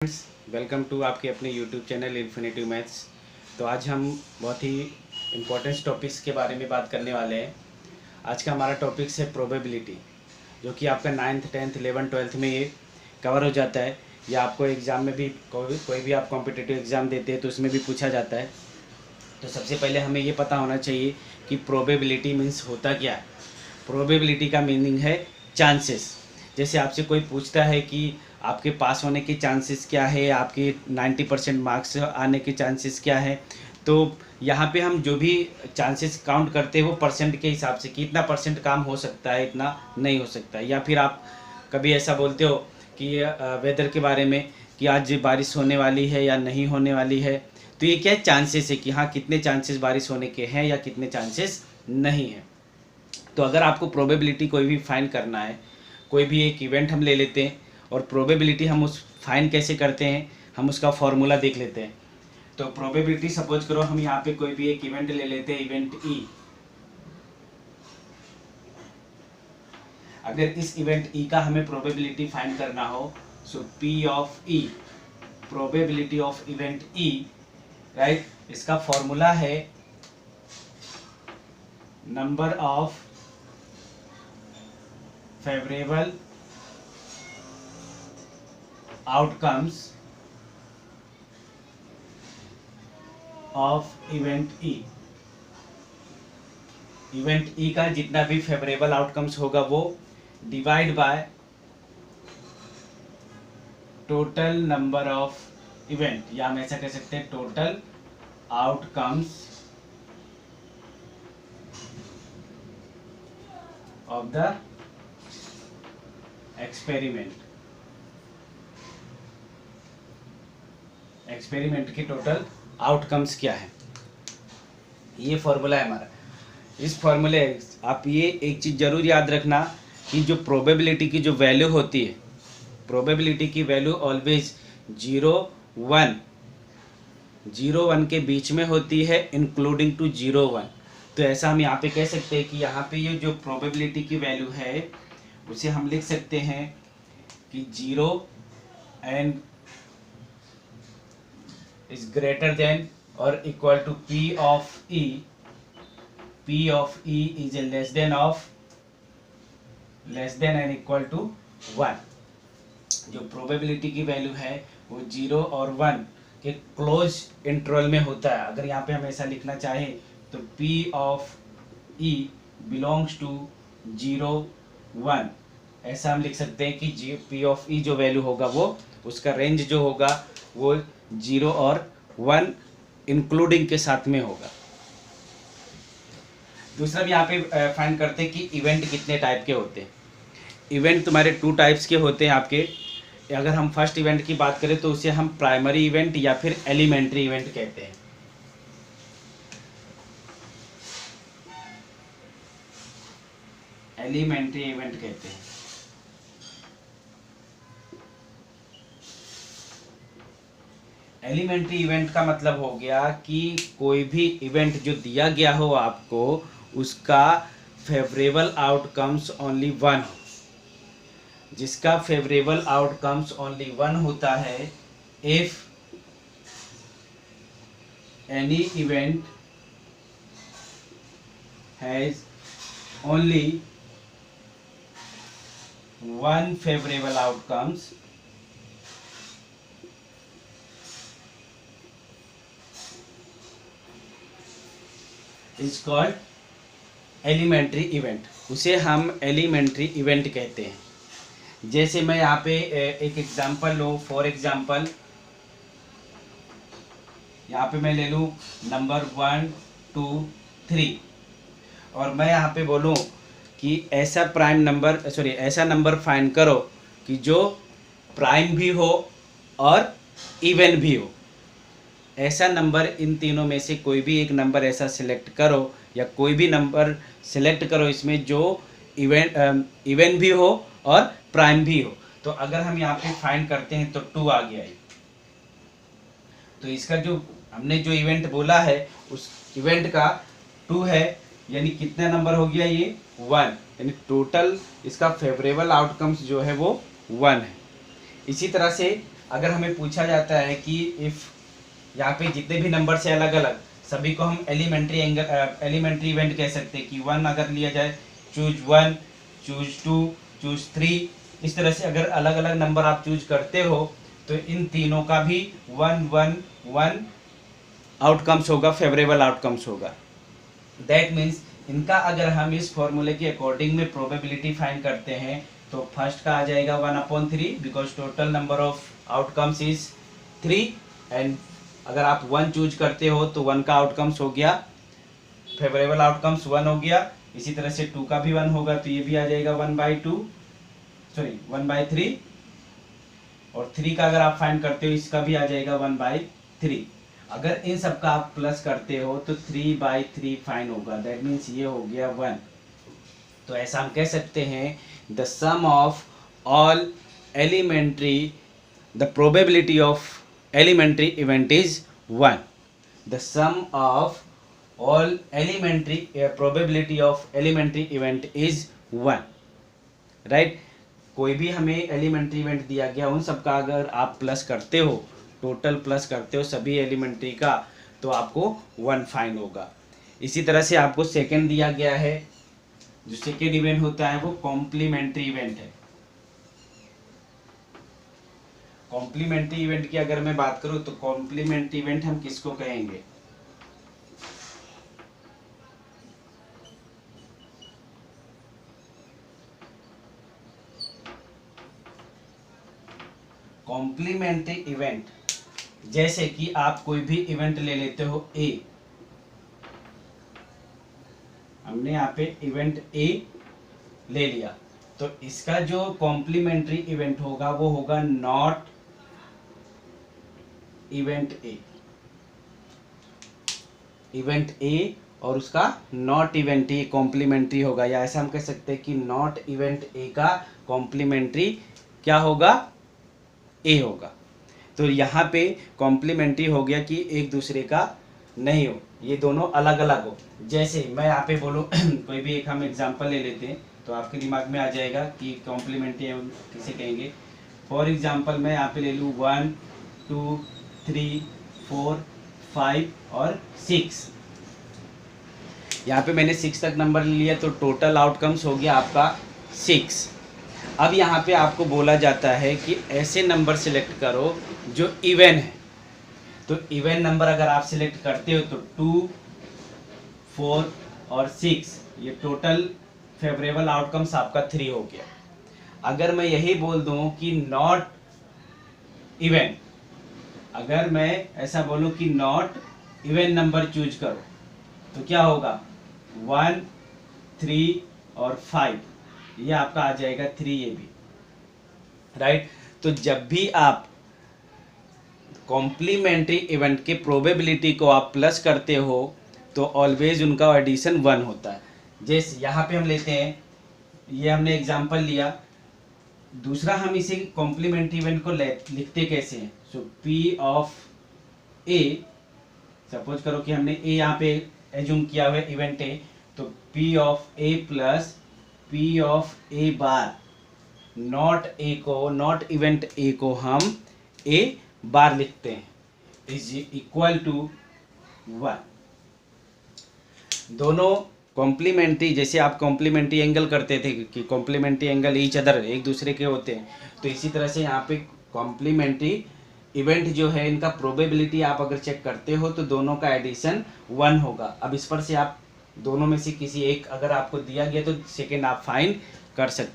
Friends, welcome to आपके अपने YouTube channel infinity maths. तो आज हम बहुत ही इम्पोर्टेंट टॉपिक्स के बारे में बात करने वाले हैं। आज का हमारा टॉपिक्स है प्रोबेबिलिटी, जो कि आपका 9th 10th 11th 12th में ये कवर हो जाता है, या आपको एग्ज़ाम में भी कोई भी आप कॉम्पिटिटिव एग्ज़ाम देते हैं तो उसमें भी पूछा जाता है। तो सबसे पहले हमें ये पता होना चाहिए कि प्रोबेबिलिटी मीन्स होता क्या है। प्रोबेबिलिटी का मीनिंग है चांसेस। जैसे आपसे कोई पूछता है कि आपके पास होने के चांसेस क्या है, आपके 90% मार्क्स आने के चांसेस क्या है, तो यहाँ पे हम जो भी चांसेस काउंट करते हैं वो परसेंट के हिसाब से कि इतना परसेंट काम हो सकता है, इतना नहीं हो सकता है। या फिर आप कभी ऐसा बोलते हो कि वेदर के बारे में कि आज बारिश होने वाली है या नहीं होने वाली है, तो ये क्या है, चांसेस है कि हाँ कितने चांसेस बारिश होने के हैं या कितने चांसेस नहीं हैं। तो अगर आपको प्रोबेबिलिटी कोई भी फाइंड करना है, कोई भी एक इवेंट हम ले लेते हैं और प्रोबेबिलिटी हम उस फाइंड कैसे करते हैं, हम उसका फॉर्मूला देख लेते हैं। तो प्रोबेबिलिटी सपोज करो हम यहाँ पे कोई भी एक इवेंट ले लेते हैं, इवेंट ई। अगर इस इवेंट ई का हमें प्रोबेबिलिटी फाइंड करना हो, so P of E, probability of event E, right, इसका फॉर्मूला है number of favourable outcomes of event E. Event E का जितना भी फेवरेबल आउटकम्स होगा वो divide by total number of event, या हम ऐसा कह सकते हैं total outcomes of the experiment के टोटल आउटकम्स क्या है, ये फॉर्मूला है हमारा। इस फॉर्मूले आप ये एक चीज़ ज़रूर याद रखना कि जो प्रोबेबिलिटी की जो वैल्यू होती है, प्रोबेबिलिटी की वैल्यू ऑलवेज 0 1 के बीच में होती है, इंक्लूडिंग टू 0 1। तो ऐसा हम यहाँ पे कह सकते हैं कि यहाँ पे ये जो प्रोबेबिलिटी की वैल्यू है उसे हम लिख सकते हैं कि 0 and is greater than or equal to P of E is a less than and equal to 1। जो प्रोबेबिलिटी की वैल्यू है वो 0 और 1 के क्लोज इंटरवल में होता है। अगर यहाँ पे हम ऐसा लिखना चाहें तो P of E belongs to 0 1, ऐसा हम लिख सकते हैं कि P of E जो वैल्यू होगा वो उसका रेंज जो होगा वो 0 और 1 इंक्लूडिंग के साथ में होगा। दूसरा भी यहाँ पे फाइंड करते हैं कि इवेंट कितने टाइप के होते हैं। इवेंट तुम्हारे 2 टाइप्स के होते हैं आपके। अगर हम फर्स्ट इवेंट की बात करें तो उसे हम प्राइमरी इवेंट या फिर एलिमेंट्री इवेंट कहते हैं। एलिमेंट्री इवेंट कहते हैं। एलिमेंट्री इवेंट का मतलब हो गया कि कोई भी इवेंट जो दिया गया हो आपको, उसका फेवरेबल आउटकम्स ओनली 1 हो। जिसका फेवरेबल आउटकम्स ओनली 1 होता है, if any event has only 1 favourable outcomes is called elementary event. उसे हम एलिमेंट्री इवेंट कहते हैं। जैसे मैं यहाँ पे एक एग्जांपल लूँ, फॉर एग्जांपल यहाँ पे मैं ले लूँ नंबर 1 2 3 और मैं यहाँ पे बोलूँ कि ऐसा ऐसा नंबर फाइंड करो कि जो प्राइम भी हो और इवन भी हो। ऐसा नंबर, इन तीनों में से कोई भी एक नंबर ऐसा सिलेक्ट करो, या कोई भी नंबर सिलेक्ट करो इसमें जो इवन भी हो और प्राइम भी हो। तो अगर हम यहाँ पे फाइंड करते हैं तो 2 आ गया है। तो इसका जो हमने जो इवेंट बोला है उस इवेंट का 2 है, यानी कितना नंबर हो गया ये 1, यानी टोटल इसका फेवरेबल आउटकम्स जो है वो 1 है। इसी तरह से अगर हमें पूछा जाता है कि इफ़ यहाँ पे जितने भी नंबर से अलग अलग सभी को हम एलिमेंट्री इवेंट कह सकते हैं कि 1 अगर लिया जाए, चूज 1, चूज 2, चूज 3, इस तरह से अगर अलग अलग नंबर आप चूज करते हो तो इन तीनों का भी 1 1 1 आउटकम्स होगा, फेवरेबल आउटकम्स होगा। दैट मीन्स इनका अगर हम इस फॉर्मूले के अकॉर्डिंग में प्रोबेबिलिटी फाइंड करते हैं तो फर्स्ट का आ जाएगा 1/3 because total number of outcomes is 3 and अगर आप 1 चूज करते हो तो 1 का आउटकम्स हो गया, फेवरेबल आउटकम्स 1 हो गया। इसी तरह से 2 का भी 1 होगा तो ये भी आ जाएगा 1/3 और 3 का अगर आप फाइंड करते हो इसका भी आ जाएगा 1/3। अगर इन सब का आप प्लस करते हो तो 3/3 फाइन होगा, दैट मीन्स ये हो गया 1। तो ऐसा हम कह सकते हैं the sum of all elementary, the probability of elementary event is 1। The sum of all elementary probability of elementary event is 1, right. कोई भी हमें एलिमेंट्री इवेंट दिया गया उन सब का अगर आप प्लस करते हो, टोटल प्लस करते हो सभी एलिमेंट्री का, तो आपको 1 फाइन होगा। इसी तरह से आपको सेकेंड दिया गया है, जो सेकेंड इवेंट होता है वो कॉम्प्लीमेंट्री इवेंट है। कॉम्प्लीमेंट्री इवेंट की अगर मैं बात करूं तो कॉम्प्लीमेंट्री इवेंट हम किसको कहेंगे? कॉम्प्लीमेंट्री इवेंट जैसे कि आप कोई भी इवेंट ले लेते हो ए, हमने यहाँ पे इवेंट ए ले लिया तो इसका जो कॉम्प्लीमेंट्री इवेंट होगा वो होगा not event A, event A और उसका नॉट इवेंट ए कॉम्प्लीमेंट्री होगा, या ऐसा हम कह सकते हैं कि नॉट इवेंट ए का कॉम्प्लीमेंट्री क्या होगा? ए होगा। तो यहाँ पे कॉम्प्लीमेंट्री हो गया कि एक दूसरे का नहीं हो, ये दोनों अलग अलग हो। जैसे मैं यहाँ पे बोलूँ कोई भी एक हम एग्जांपल ले लेते हैं तो आपके दिमाग में आ जाएगा कि कॉम्प्लीमेंट्री किसे कहेंगे। फॉर एग्जांपल मैं यहाँ पे ले लूँ 1 2 3 4 5 और 6। यहाँ पे मैंने 6 तक नंबर लिया तो टोटल आउटकम्स हो गया आपका 6। अब यहाँ पे आपको बोला जाता है कि ऐसे नंबर सिलेक्ट करो जो इवन है। तो इवन नंबर अगर आप सिलेक्ट करते हो तो 2 4 और 6, ये टोटल फेवरेबल आउटकम्स आपका 3 हो गया। अगर मैं यही बोल दूं कि नॉट इवन, अगर मैं ऐसा बोलूं कि नॉट इवन नंबर चूज करो तो क्या होगा? 1 3 और 5, ये आपका आ जाएगा 3 ये भी, राइट। तो जब भी आप कॉम्प्लीमेंट्री इवेंट के प्रोबेबिलिटी को आप प्लस करते हो तो ऑलवेज उनका एडिशन 1 होता है। जैसे यहाँ पे हम लेते हैं, ये हमने एग्जांपल लिया। दूसरा हम इसे कॉम्प्लीमेंट्री इवेंट को लिखते कैसे हैं? सो पी ऑफ ए, सपोज करो कि हमने ए यहाँ पे एज्यूम किया हुआ इवेंट ए, तो P of A plus P of A bar, not a को, नॉट इवेंट ए को हम ए बार लिखते हैं, इज इक्वल टू 1। दोनों कॉम्प्लीमेंट्री, जैसे आप कॉम्प्लीमेंट्री एंगल करते थे कि कॉम्प्लीमेंट्री एंगल ईच अदर, एक दूसरे के होते हैं, तो इसी तरह से यहाँ पे कॉम्प्लीमेंट्री इवेंट जो है इनका प्रोबेबिलिटी आप अगर चेक करते हो तो दोनों का एडिशन 1 होगा। अब इस पर से आप दोनों में से किसी एक अगर आपको दिया गया तो सेकेंड आप फाइंड कर सकते